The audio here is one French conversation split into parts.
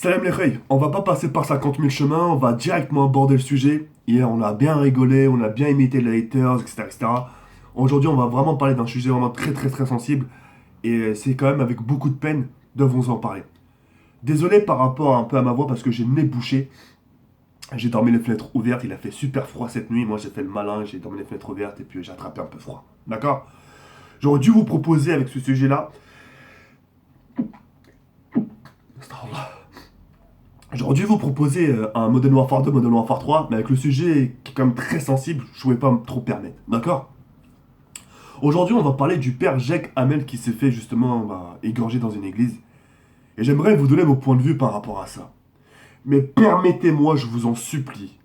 Salam les reilles, on va pas passer par 50 000 chemins, on va directement aborder le sujet. Hier, on a bien rigolé, on a bien imité les haters, etc., etc. Aujourd'hui, on va vraiment parler d'un sujet vraiment très très très sensible. Et c'est quand même avec beaucoup de peine de vous en parler. Désolé par rapport un peu à ma voix parce que j'ai le nez bouché. J'ai dormi les fenêtres ouvertes, il a fait super froid cette nuit. Moi, j'ai fait le malin, j'ai dormi les fenêtres ouvertes et puis j'ai attrapé un peu froid. D'accord. J'aurais dû vous proposer avec ce sujet-là. J'aurais dû vous proposer un Modern Warfare 2, Modern Warfare 3, mais avec le sujet qui est quand même très sensible, je pouvais pas trop permettre. D'accord. Aujourd'hui, on va parler du père Jacques Hamel qui s'est fait justement égorger dans une église. Et j'aimerais vous donner mon point de vue par rapport à ça. Mais permettez-moi, je vous en supplie,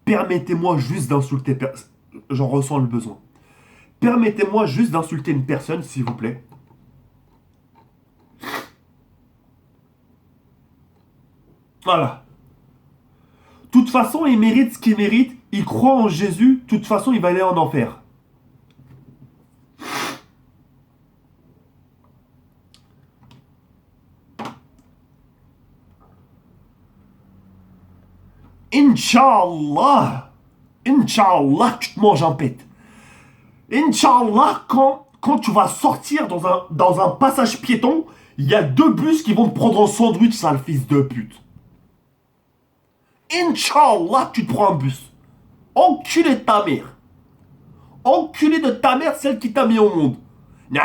permettez-moi juste d'insulter, j'en ressens le besoin. Permettez-moi juste d'insulter une personne, s'il vous plaît. Voilà. De toute façon, il mérite ce qu'il mérite. Il croit en Jésus. De toute façon, il va aller en enfer. Inch'Allah. Inch'Allah, tu te manges en pète. Inch'Allah, quand tu vas sortir dans un passage piéton, il y a deux bus qui vont te prendre en sandwich, sale fils de pute. Inch'Allah, tu te prends un bus. Enculé de ta mère. Enculé de ta mère, celle qui t'a mis au monde.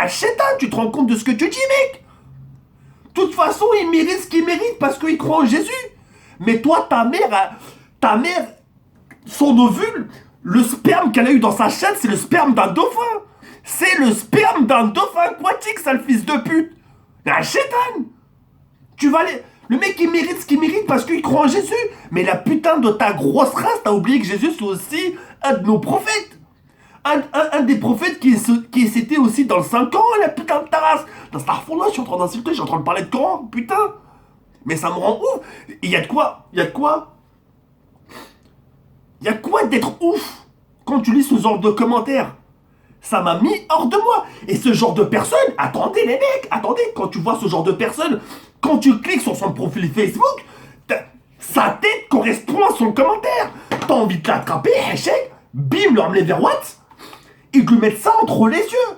Chétan, tu te rends compte de ce que tu dis, mec? De toute façon, il mérite ce qu'il mérite parce qu'il croit en Jésus. Mais toi, ta mère, son ovule, le sperme qu'elle a eu dans sa chatte, c'est le sperme d'un dauphin. C'est le sperme d'un dauphin aquatique, sale fils de pute. Chétan, tu vas aller... Le mec, il mérite ce qu'il mérite parce qu'il croit en Jésus. Mais la putain de ta grosse race, t'as oublié que Jésus, c'est aussi un de nos prophètes. Un des prophètes qui s'était aussi dans le 5 ans, la putain de ta race. Dans Starfall, je suis en train d'insulter, je suis en train de parler de Coran, putain. Mais ça me rend ouf. Il y a de quoi d'être ouf quand tu lis ce genre de commentaires. Ça m'a mis hors de moi. Et ce genre de personne, attendez les mecs, attendez, quand tu vois ce genre de personne, quand tu cliques sur son profil Facebook, sa tête correspond à son commentaire. T'as envie de l'attraper, échec, bim, le ramener vers Watt, et de lui mettre ça entre les yeux.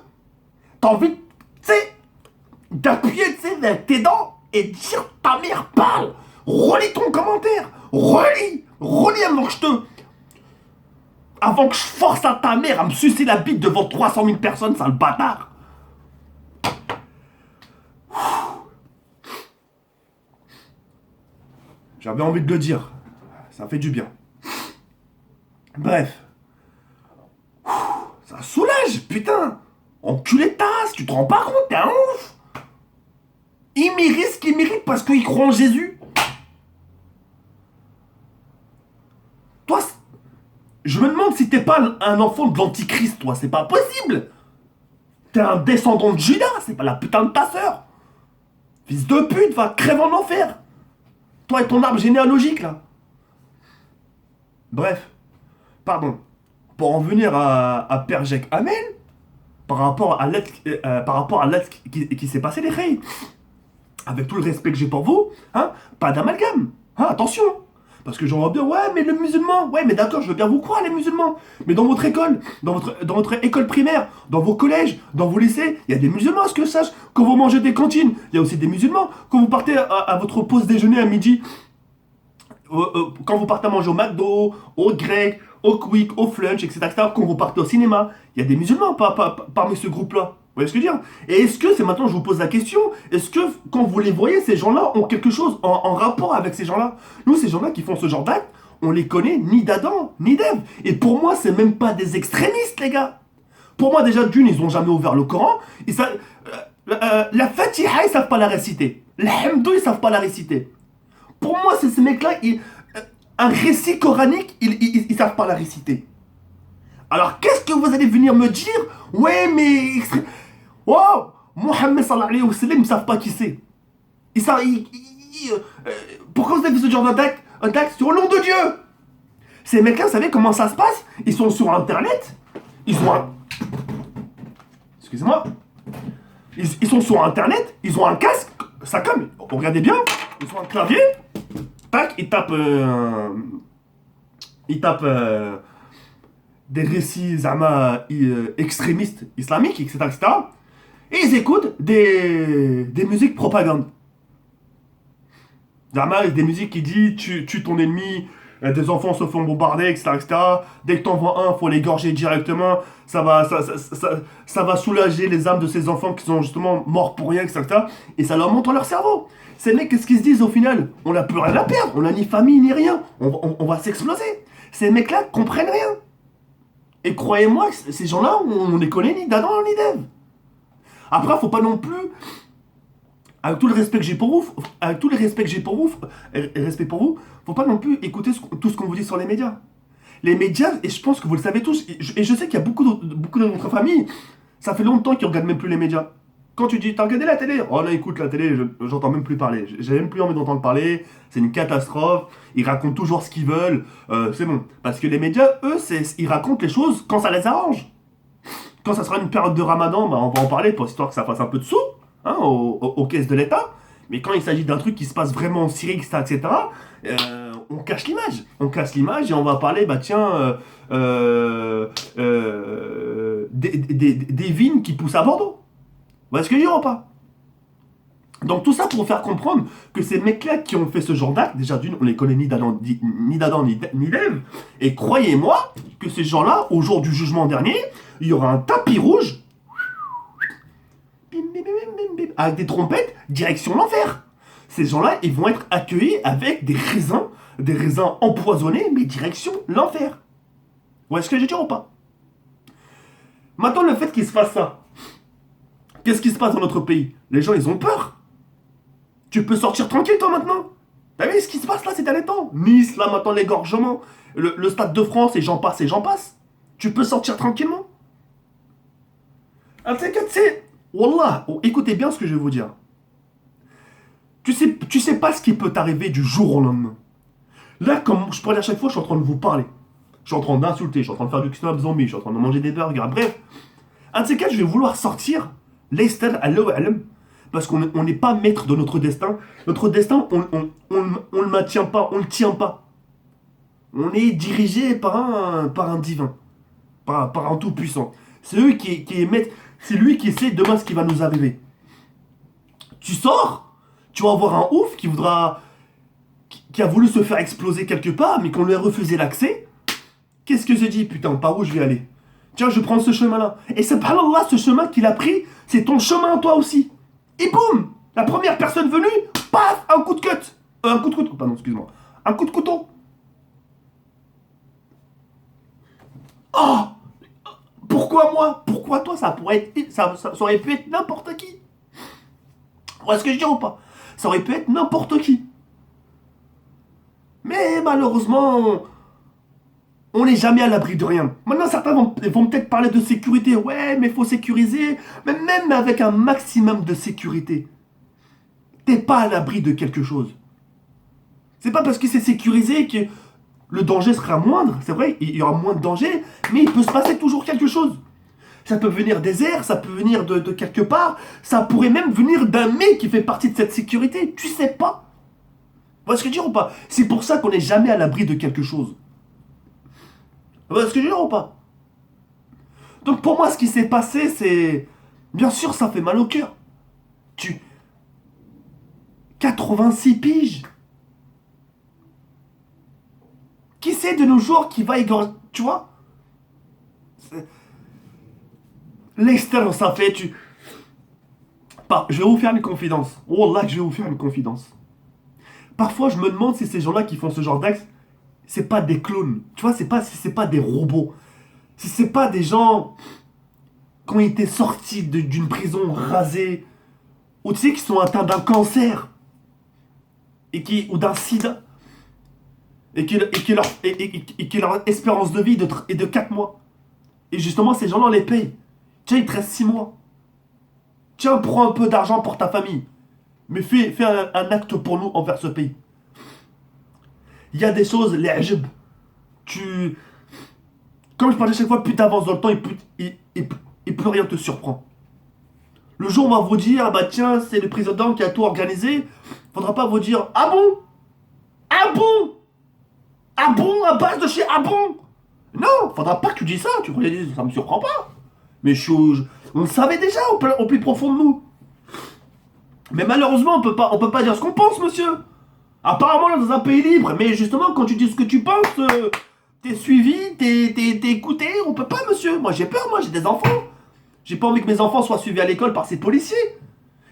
T'as envie, tu sais, d'appuyer, avec tes dents et de dire ta mère parle. Relis ton commentaire. Relis avant que je force à ta mère à me sucer la bite devant 300 000 personnes, sale bâtard. J'avais envie de le dire. Ça fait du bien. Bref. Ça soulage, putain. Enculé de ta race, tu te rends pas compte, t'es un ouf. Il mérite ce qu'il mérite parce qu'il croit en Jésus. Toi, je me demande si t'es pas un enfant de l'antichrist, toi. C'est pas possible. T'es un descendant de Judas, c'est pas la putain de ta sœur. Fils de pute, va crève en enfer. Toi et ton arbre généalogique, là. Bref. Pardon. Pour en venir à Père Jacques Hamel, par rapport à l'acte qui s'est passé, les reilles. Avec tout le respect que j'ai pour vous, hein, pas d'amalgame. Hein, attention. Parce que j'en vois bien, ouais, mais le musulman, ouais, mais d'accord, je veux bien vous croire, les musulmans. Mais dans votre école, dans votre école primaire, dans vos collèges, dans vos lycées, il y a des musulmans, à ce que je sache. Quand vous mangez des cantines, il y a aussi des musulmans. Quand vous partez à votre pause déjeuner à midi, quand vous partez à manger au McDo, au Grec, au Quick, au Flunch, etc., quand vous partez au cinéma, il y a des musulmans parmi ce groupe-là. Vous voyez ce que je veux dire? Et est-ce que, c'est maintenant je vous pose la question, est-ce que quand vous les voyez, ces gens-là ont quelque chose en rapport avec ces gens-là? Nous, ces gens-là qui font ce genre d'actes, on les connaît ni d'Adam, ni d'Ève. Et pour moi, c'est même pas des extrémistes, les gars. Pour moi, déjà, d'une, ils ont jamais ouvert le Coran. La Fatiha, ils savent pas la réciter. L'Hamdou, ils savent pas la réciter. Pour moi, c'est ces mecs-là, un récit coranique, ils savent pas la réciter. Alors, qu'est-ce que vous allez venir me dire? Ouais, mais... Oh, Mohammed sallallahu alayhi wa sallam, ils ne savent pas qui c'est. Pourquoi vous avez fait ce genre d'attaque? Un attaque sur le nom de Dieu. Ces mecs-là, vous savez comment ça se passe? Ils sont sur Internet. Ils ont un... Excusez-moi. Ils sont sur Internet. Ils ont un casque. Ça comme... Regardez bien. Ils ont un clavier. tac, ils tapent des récits zama, extrémistes islamiques, etc., etc. Et ils écoutent des musiques propagande. Zama, des musiques qui disent tue ton ennemi, des enfants se font bombarder, etc., etc. Dès que t'en vois un, faut l'égorger directement. Ça va soulager les âmes de ces enfants qui sont justement morts pour rien, etc., etc. Et ça leur monte dans leur cerveau. Ces mecs, qu'est-ce qu'ils se disent au final? On n'a plus rien à perdre, on n'a ni famille ni rien. On va s'exploser. Ces mecs-là comprennent rien. Et croyez-moi, ces gens-là, on les connaît ni d'Adam ni d'Ève. Après, faut pas non plus, avec tout le respect que j'ai pour vous, avec tout le respect que j'ai pour vous, respect pour vous, faut pas non plus écouter tout ce qu'on vous dit sur les médias. Les médias, et je pense que vous le savez tous, et je sais qu'il y a beaucoup de notre famille, ça fait longtemps qu'ils regardent même plus les médias. Quand tu dis, t'as regardé la télé? Oh là, écoute, la télé, j'entends même plus parler. J'ai même plus envie d'entendre parler. C'est une catastrophe. Ils racontent toujours ce qu'ils veulent. C'est bon. Parce que les médias, eux, ils racontent les choses quand ça les arrange. Quand ça sera une période de ramadan, bah, on va en parler pour histoire que ça fasse un peu de sous, hein, aux caisses de l'État. Mais quand il s'agit d'un truc qui se passe vraiment en Syrie, etc., on cache l'image. On cache l'image et on va parler, bah tiens, des vignes qui poussent à Bordeaux. Vous voyez ce que je veux dire ou pas? Donc tout ça pour faire comprendre que ces mecs-là qui ont fait ce genre d'acte, déjà d'une, on les connaît ni d'Ève. Et croyez-moi que ces gens-là, au jour du jugement dernier, il y aura un tapis rouge avec des trompettes, direction l'enfer. Ces gens-là, ils vont être accueillis avec des raisins empoisonnés, mais direction l'enfer. Vous voyez ce que je veux dire ou pas? Maintenant, le fait qu'il se fasse ça, qu'est-ce qui se passe dans notre pays? Les gens, ils ont peur. Tu peux sortir tranquille, toi, maintenant. T'as vu ce qui se passe là ces derniers temps? Nice, là, maintenant, l'égorgement. Le Stade de France, et j'en passe, et j'en passe. Tu peux sortir tranquillement. Tu sais, Wallah, écoutez bien ce que je vais vous dire. Tu sais pas ce qui peut t'arriver du jour au lendemain. Là, comme je parlais à chaque fois, je suis en train de vous parler. Je suis en train d'insulter, je suis en train de faire du kebab zombie, je suis en train de manger des burgers, bref. Un de ces cas, je vais vouloir sortir l'Esther al parce qu'on n'est pas maître de notre destin. Notre destin, on le maintient pas, on le tient pas. On est dirigé par un divin, par un tout-puissant. C'est eux qui est maître, c'est lui qui sait demain ce qui va nous arriver. Tu sors, tu vas voir un ouf qui a voulu se faire exploser quelque part, mais qu'on lui a refusé l'accès. Qu'est-ce que j'ai dit? Putain, par où je vais aller? Tiens, je prends ce chemin-là. Et subhanallah, ce chemin qu'il a pris, c'est ton chemin, toi aussi. Et boum! La première personne venue, paf! Un coup de cut. Un coup de couteau. Pardon, excuse-moi. Un coup de couteau. Oh! Pourquoi moi? Pourquoi toi? Ça aurait pu être n'importe qui. Vous voyez ce que je dis ou pas? Ça aurait pu être n'importe qui. Mais malheureusement, on n'est jamais à l'abri de rien. Maintenant, certains vont peut-être parler de sécurité. Ouais, mais il faut sécuriser. Mais même avec un maximum de sécurité, t'es pas à l'abri de quelque chose. C'est pas parce que c'est sécurisé que le danger sera moindre. C'est vrai, il y aura moins de danger, mais il peut se passer toujours quelque chose. Ça peut venir des airs, ça peut venir de quelque part. Ça pourrait même venir d'un mec qui fait partie de cette sécurité. Tu sais pas. Vous voyez ce que je veux dire ou pas? C'est pour ça qu'on n'est jamais à l'abri de quelque chose. Vous voyez ce que je veux dire ou pas? Donc pour moi, ce qui s'est passé, c'est... Bien sûr, ça fait mal au cœur. 86 piges. Qui c'est de nos jours qui va égorger... Tu vois? L'extérieur, ça fait... Je vais vous faire une confidence. Oh là, je vais vous faire une confidence. Parfois, je me demande si ces gens-là qui font ce genre d'actes, c'est pas des clones. Tu vois, si c'est pas des robots. Si c'est pas des gens qui ont été sortis d'une prison rasée, ou tu sais, qui sont atteints d'un cancer, ou d'un sida, et que leur espérance de vie est de 4 mois. Et justement, ces gens-là, on les paye. Tiens, il te reste 6 mois. Tiens, prends un peu d'argent pour ta famille. Mais fais un acte pour nous envers ce pays. Il y a des choses, les ajib. Comme je parlais chaque fois, plus t'avances dans le temps, et plus rien te surprend. Le jour où on va vous dire, bah tiens, c'est le président qui a tout organisé, faudra pas vous dire, ah bon? Ah Ah bon? Ah bon? À base de chez Ah bon? Non, faudra pas que tu dis ça, ça me surprend pas. Mais on le savait déjà au plus profond de nous. Mais malheureusement, on peut pas dire ce qu'on pense, monsieur. Apparemment, on est dans un pays libre, mais justement, quand tu dis ce que tu penses, t'es suivi, t'es écouté, on peut pas, monsieur. Moi, j'ai peur, moi, j'ai des enfants. J'ai pas envie que mes enfants soient suivis à l'école par ces policiers.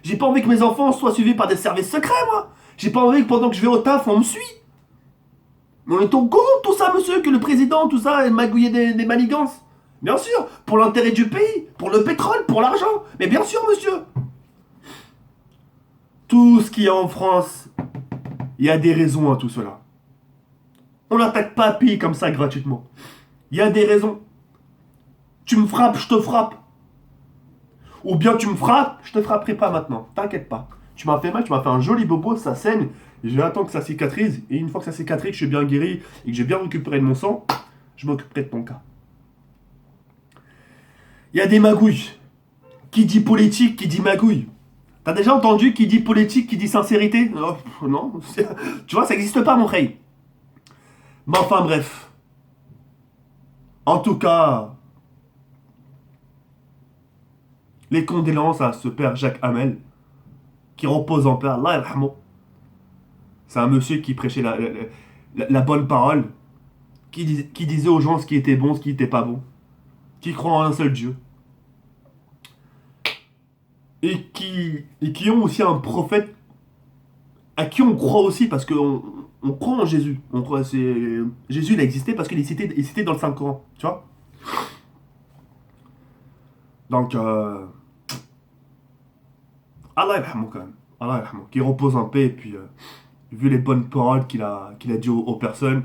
J'ai pas envie que mes enfants soient suivis par des services secrets, moi. J'ai pas envie que pendant que je vais au taf, on me suit. Mais on est au courant de tout ça, monsieur, que le président, tout ça, est magouillé des manigances. Bien sûr, pour l'intérêt du pays, pour le pétrole, pour l'argent. Mais bien sûr, monsieur. Tout ce qu'il y a en France, il y a des raisons à tout cela. On n'attaque pas un pays comme ça gratuitement. Il y a des raisons. Tu me frappes, je te frappe. Ou bien tu me frappes, je te frapperai pas maintenant. T'inquiète pas. Tu m'as fait mal, tu m'as fait un joli bobo, ça saigne. J'attends que ça cicatrise. Et une fois que ça cicatrise, que je suis bien guéri et que j'ai bien récupéré de mon sang, je m'occuperai de ton cas. Il y a des magouilles. Qui dit politique, qui dit magouille. T'as déjà entendu qui dit politique, qui dit sincérité? Oh, non. Tu vois, ça n'existe pas, mon frère. Mais enfin, bref. En tout cas, les condoléances à ce père Jacques Hamel, qui repose en paix, Allah yarhamou. C'est un monsieur qui prêchait la bonne parole, qui disait aux gens ce qui était bon, ce qui n'était pas bon, qui croit en un seul Dieu, et qui ont aussi un prophète à qui on croit aussi, parce qu'on on croit en Jésus. Jésus, il a existé parce qu'il est cité dans le Saint-Coran, tu vois. Donc, Allah yarhamou quand même. Allah yarhamou. Qu'il repose en paix, et puis, vu les bonnes paroles qu'il a dit aux personnes,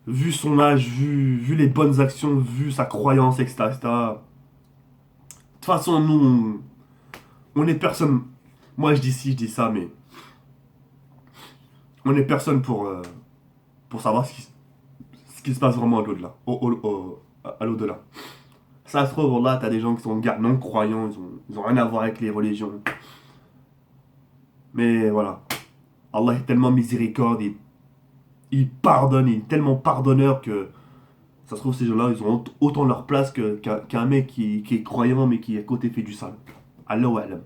vu son âge, vu les bonnes actions, vu sa croyance, etc. etc. De toute façon, nous, on est personne. Moi, je dis ci, je dis ça, mais on est personne pour savoir ce qui se passe vraiment à l'au-delà. À l'au-delà. Ça se trouve, là, t'as des gens qui sont non-croyants, ils ont rien à voir avec les religions. Mais voilà. Allah est tellement miséricorde, il pardonne, il est tellement pardonneur que ça se trouve, ces gens-là, ils ont autant leur place qu'un mec qui est croyant mais qui à côté fait du sale. Allahu alam.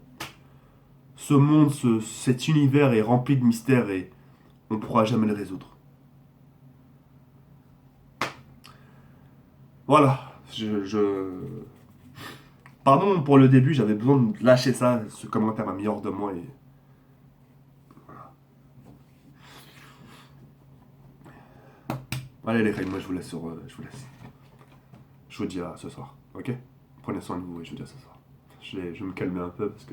Ce monde, cet univers est rempli de mystères et on ne pourra jamais le résoudre. Voilà. Pardon pour le début, j'avais besoin de lâcher ça. Ce commentaire m'a mis hors de moi et... Allez les gars, moi je vous laisse je vous laisse. Je vous dis à ce soir, ok? Prenez soin de vous et je vous dis à ce soir. Je vais me calmer un peu parce que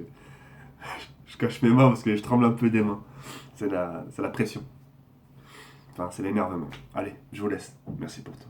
je cache mes mains parce que je tremble un peu des mains. C'est la pression. Enfin, c'est l'énervement. Allez, je vous laisse. Merci pour tout.